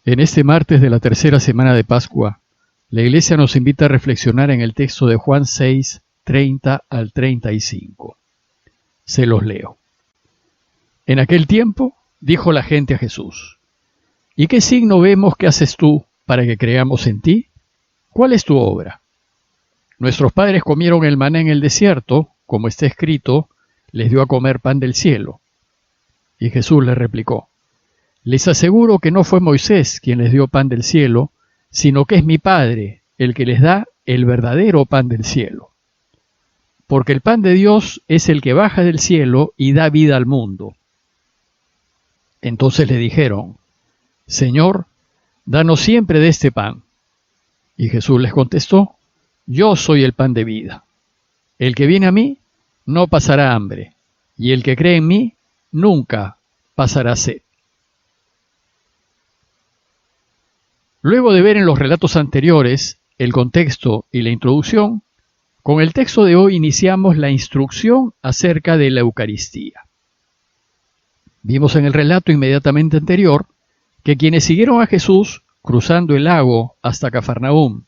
En este martes de la tercera semana de Pascua, la Iglesia nos invita a reflexionar en el texto de Juan 6, 30 al 35. Se los leo. En aquel tiempo dijo la gente a Jesús: ¿Y qué signo vemos que haces tú para que creamos en ti? ¿Cuál es tu obra? Nuestros padres comieron el maná en el desierto, como está escrito, les dio a comer pan del cielo. Y Jesús les replicó: Les aseguro que no fue Moisés quien les dio pan del cielo, sino que es mi Padre el que les da el verdadero pan del cielo. Porque el pan de Dios es el que baja del cielo y da vida al mundo. Entonces le dijeron: Señor, danos siempre de este pan. Y Jesús les contestó: Yo soy el pan de vida. El que viene a mí no pasará hambre, y el que cree en mí nunca pasará sed. Luego de ver en los relatos anteriores el contexto y la introducción, con el texto de hoy iniciamos la instrucción acerca de la Eucaristía. Vimos en el relato inmediatamente anterior que quienes siguieron a Jesús cruzando el lago hasta Cafarnaúm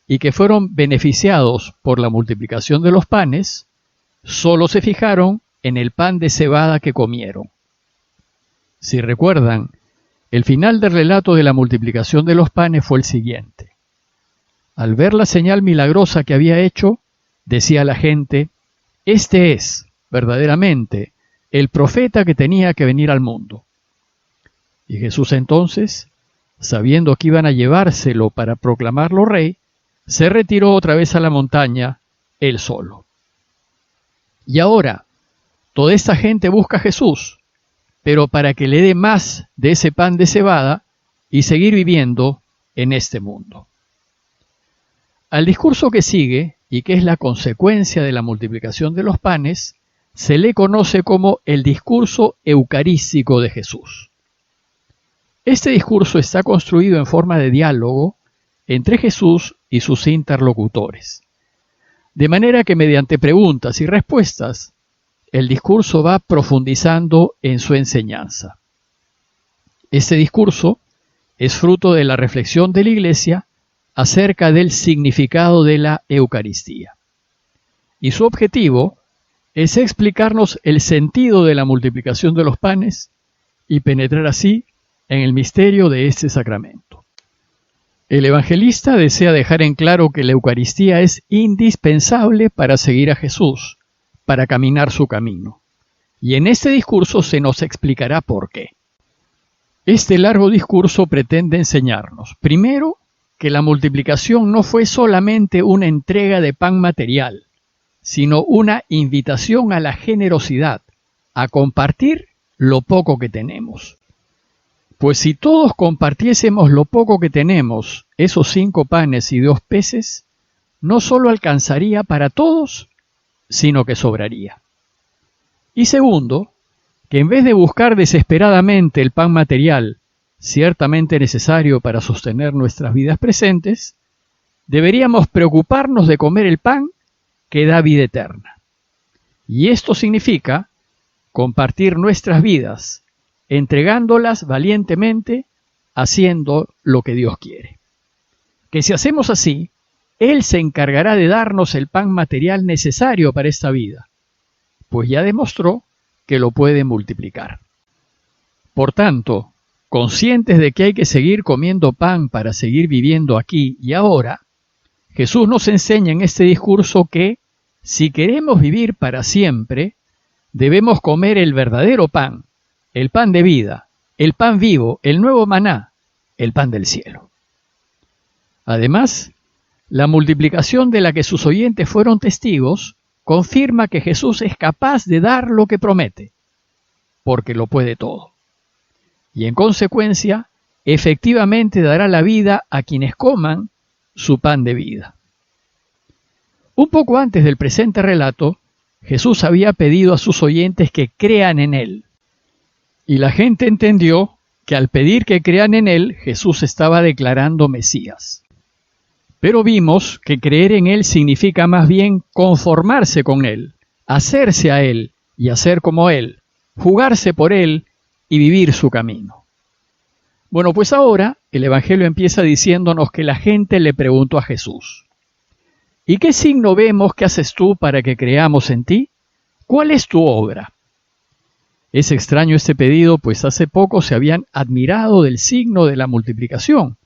y que fueron beneficiados por la multiplicación de los panes, solo se fijaron en el pan de cebada que comieron. Si recuerdan, el final del relato de la multiplicación de los panes fue el siguiente. Al ver la señal milagrosa que había hecho, decía la gente: Este es, verdaderamente, el profeta que tenía que venir al mundo. Y Jesús entonces, sabiendo que iban a llevárselo para proclamarlo rey, se retiró otra vez a la montaña, él solo. Y ahora, toda esta gente busca a Jesús, pero para que le dé más de ese pan de cebada y seguir viviendo en este mundo. Al discurso que sigue, y que es la consecuencia de la multiplicación de los panes, se le conoce como el discurso eucarístico de Jesús. Este discurso está construido en forma de diálogo entre Jesús y sus interlocutores, de manera que mediante preguntas y respuestas, el discurso va profundizando en su enseñanza. Este discurso es fruto de la reflexión de la Iglesia acerca del significado de la Eucaristía. Y su objetivo es explicarnos el sentido de la multiplicación de los panes y penetrar así en el misterio de este sacramento. El evangelista desea dejar en claro que la Eucaristía es indispensable para seguir a Jesús, para caminar su camino. Y en este discurso se nos explicará por qué. Este largo discurso pretende enseñarnos, primero, que la multiplicación no fue solamente una entrega de pan material, sino una invitación a la generosidad, a compartir lo poco que tenemos. Pues si todos compartiésemos lo poco que tenemos, esos 5 panes y 2 peces, no solo alcanzaría para todos, sino que sobraría. Y segundo, que en vez de buscar desesperadamente el pan material, ciertamente necesario para sostener nuestras vidas presentes, deberíamos preocuparnos de comer el pan que da vida eterna. Y esto significa compartir nuestras vidas, entregándolas valientemente, haciendo lo que Dios quiere. Que si hacemos así, Él se encargará de darnos el pan material necesario para esta vida, pues ya demostró que lo puede multiplicar. Por tanto, conscientes de que hay que seguir comiendo pan para seguir viviendo aquí y ahora, Jesús nos enseña en este discurso que, si queremos vivir para siempre, debemos comer el verdadero pan, el pan de vida, el pan vivo, el nuevo maná, el pan del cielo. Además, la multiplicación de la que sus oyentes fueron testigos confirma que Jesús es capaz de dar lo que promete, porque lo puede todo. Y en consecuencia, efectivamente dará la vida a quienes coman su pan de vida. Un poco antes del presente relato, Jesús había pedido a sus oyentes que crean en Él. Y la gente entendió que al pedir que crean en Él, Jesús estaba declarando Mesías. Pero vimos que creer en Él significa más bien conformarse con Él, hacerse a Él y hacer como Él, jugarse por Él y vivir su camino. Bueno, pues ahora el Evangelio empieza diciéndonos que la gente le preguntó a Jesús: ¿y qué signo vemos que haces tú para que creamos en ti? ¿Cuál es tu obra? Es extraño este pedido, pues hace poco se habían admirado del signo de la multiplicación,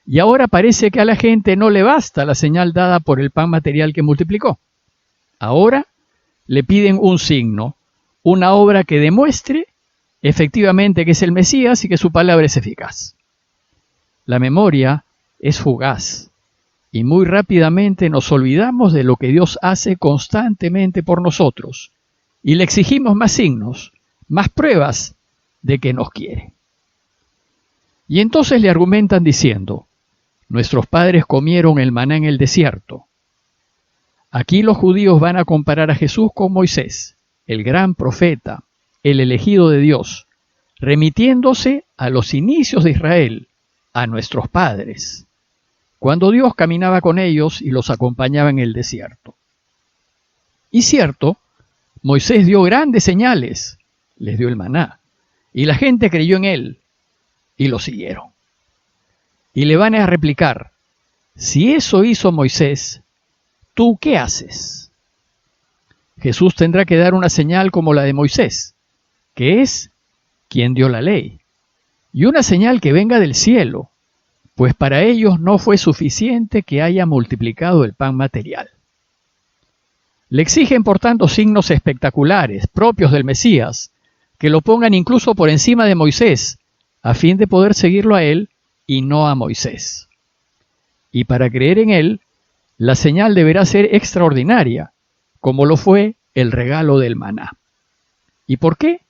y ahora parece que a la gente no le basta la señal dada por el pan material que multiplicó. Ahora le piden un signo, una obra que demuestre efectivamente que es el Mesías y que su palabra es eficaz. La memoria es fugaz y muy rápidamente nos olvidamos de lo que Dios hace constantemente por nosotros y le exigimos más signos, más pruebas de que nos quiere. Y entonces le argumentan diciendo: nuestros padres comieron el maná en el desierto. Aquí los judíos van a comparar a Jesús con Moisés, el gran profeta, el elegido de Dios, remitiéndose a los inicios de Israel, a nuestros padres, cuando Dios caminaba con ellos y los acompañaba en el desierto. Y cierto, Moisés dio grandes señales, les dio el maná, y la gente creyó en él, y lo siguieron. Y le van a replicar: si eso hizo Moisés, ¿tú qué haces? Jesús tendrá que dar una señal como la de Moisés, que es quien dio la ley, y una señal que venga del cielo, pues para ellos no fue suficiente que haya multiplicado el pan material. Le exigen por tanto signos espectaculares, propios del Mesías, que lo pongan incluso por encima de Moisés, a fin de poder seguirlo a él y no a Moisés. Y para creer en él, la señal deberá ser extraordinaria, como lo fue el regalo del maná. ¿Y por qué?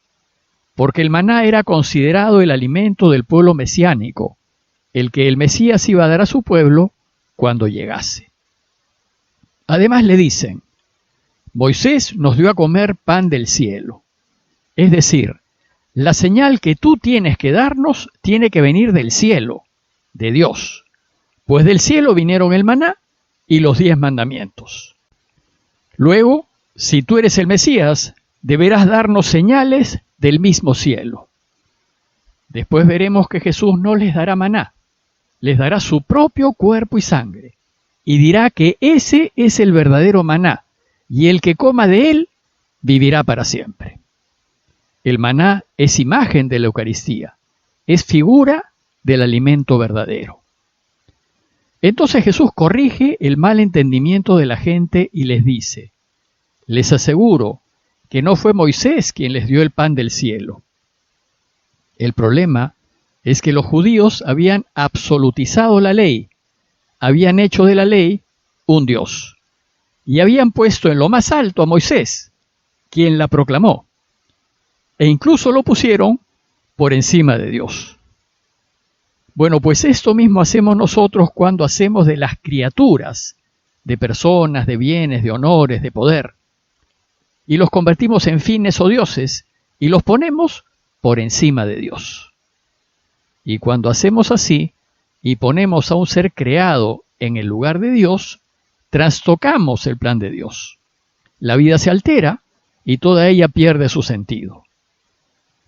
Porque el maná era considerado el alimento del pueblo mesiánico, el que el Mesías iba a dar a su pueblo cuando llegase. Además le dicen: Moisés nos dio a comer pan del cielo. Es decir, la señal que tú tienes que darnos tiene que venir del cielo, de Dios, pues del cielo vinieron el maná y los 10 mandamientos. Luego, si tú eres el Mesías, deberás darnos señales del mismo cielo. Después veremos que Jesús no les dará maná, les dará su propio cuerpo y sangre, y dirá que ese es el verdadero maná, y el que coma de él vivirá para siempre. El maná es imagen de la Eucaristía, es figura del alimento verdadero. Entonces Jesús corrige el mal entendimiento de la gente y les dice: les aseguro que no fue Moisés quien les dio el pan del cielo. El problema es que los judíos habían absolutizado la ley, habían hecho de la ley un Dios, y habían puesto en lo más alto a Moisés, quien la proclamó, e incluso lo pusieron por encima de Dios. Bueno, pues esto mismo hacemos nosotros cuando hacemos de las criaturas, de personas, de bienes, de honores, de poder, y los convertimos en fines o dioses, y los ponemos por encima de Dios. Y cuando hacemos así, y ponemos a un ser creado en el lugar de Dios, trastocamos el plan de Dios. La vida se altera y toda ella pierde su sentido.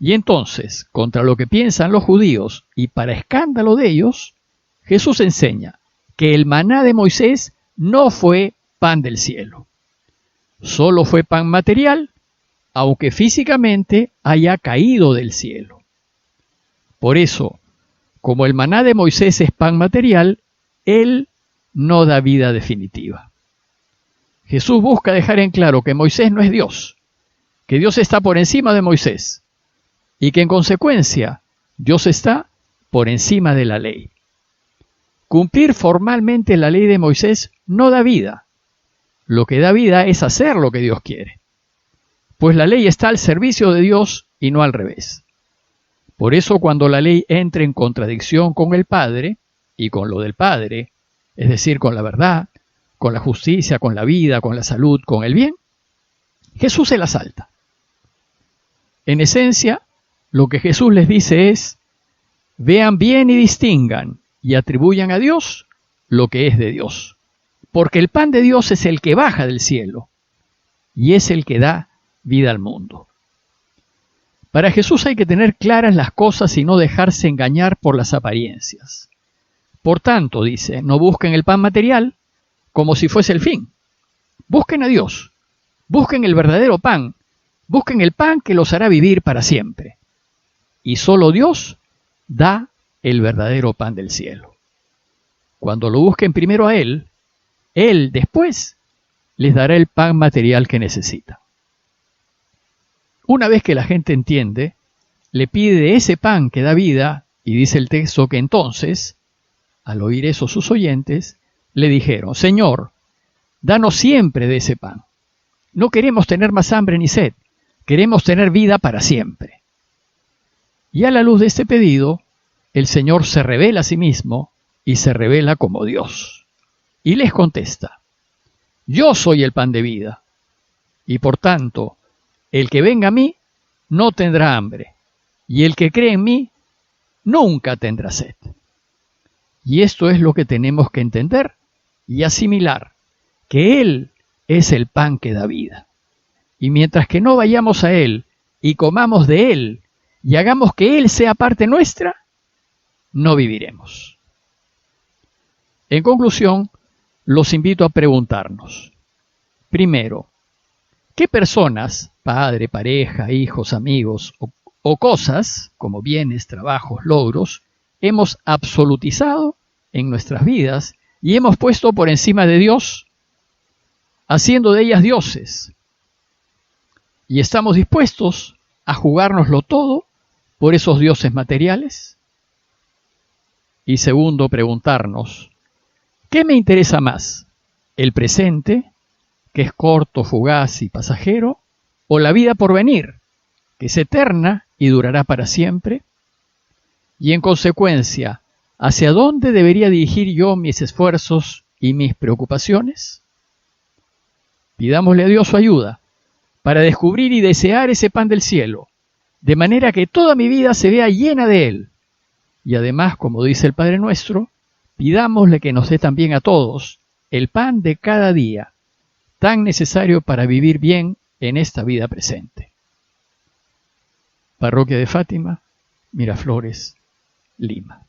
Y entonces, contra lo que piensan los judíos y para escándalo de ellos, Jesús enseña que el maná de Moisés no fue pan del cielo. Solo fue pan material, aunque físicamente haya caído del cielo. Por eso, como el maná de Moisés es pan material, él no da vida definitiva. Jesús busca dejar en claro que Moisés no es Dios, que Dios está por encima de Moisés, y que en consecuencia Dios está por encima de la ley. Cumplir formalmente la ley de Moisés no da vida. Lo que da vida es hacer lo que Dios quiere, pues la ley está al servicio de Dios y no al revés. Por eso cuando la ley entra en contradicción con el Padre y con lo del Padre, es decir, con la verdad, con la justicia, con la vida, con la salud, con el bien, Jesús se la salta. En esencia, lo que Jesús les dice es: vean bien y distingan y atribuyan a Dios lo que es de Dios. Porque el pan de Dios es el que baja del cielo y es el que da vida al mundo. Para Jesús hay que tener claras las cosas y no dejarse engañar por las apariencias. Por tanto, dice, no busquen el pan material como si fuese el fin. Busquen a Dios, busquen el verdadero pan, busquen el pan que los hará vivir para siempre. Y solo Dios da el verdadero pan del cielo. Cuando lo busquen primero a Él después les dará el pan material que necesitan. Una vez que la gente entiende, le pide de ese pan que da vida, y dice el texto que entonces, al oír eso sus oyentes, le dijeron, Señor, danos siempre de ese pan. No queremos tener más hambre ni sed, queremos tener vida para siempre. Y a la luz de este pedido, el Señor se revela a sí mismo y se revela como Dios. Y les contesta, yo soy el pan de vida, y por tanto, el que venga a mí no tendrá hambre, y el que cree en mí nunca tendrá sed. Y esto es lo que tenemos que entender y asimilar, que Él es el pan que da vida. Y mientras que no vayamos a Él y comamos de Él y hagamos que Él sea parte nuestra, no viviremos. En conclusión, los invito a preguntarnos, primero, ¿qué personas, padre, pareja, hijos, amigos o cosas, como bienes, trabajos, logros, hemos absolutizado en nuestras vidas y hemos puesto por encima de Dios, haciendo de ellas dioses? ¿Y estamos dispuestos a jugárnoslo todo por esos dioses materiales? Y segundo, preguntarnos, ¿qué me interesa más? ¿El presente, que es corto, fugaz y pasajero, o la vida por venir, que es eterna y durará para siempre? Y en consecuencia, ¿hacia dónde debería dirigir yo mis esfuerzos y mis preocupaciones? Pidámosle a Dios su ayuda para descubrir y desear ese pan del cielo, de manera que toda mi vida se vea llena de Él. Y además, como dice el Padre Nuestro, pidámosle que nos dé también a todos el pan de cada día, tan necesario para vivir bien en esta vida presente. Parroquia de Fátima, Miraflores, Lima.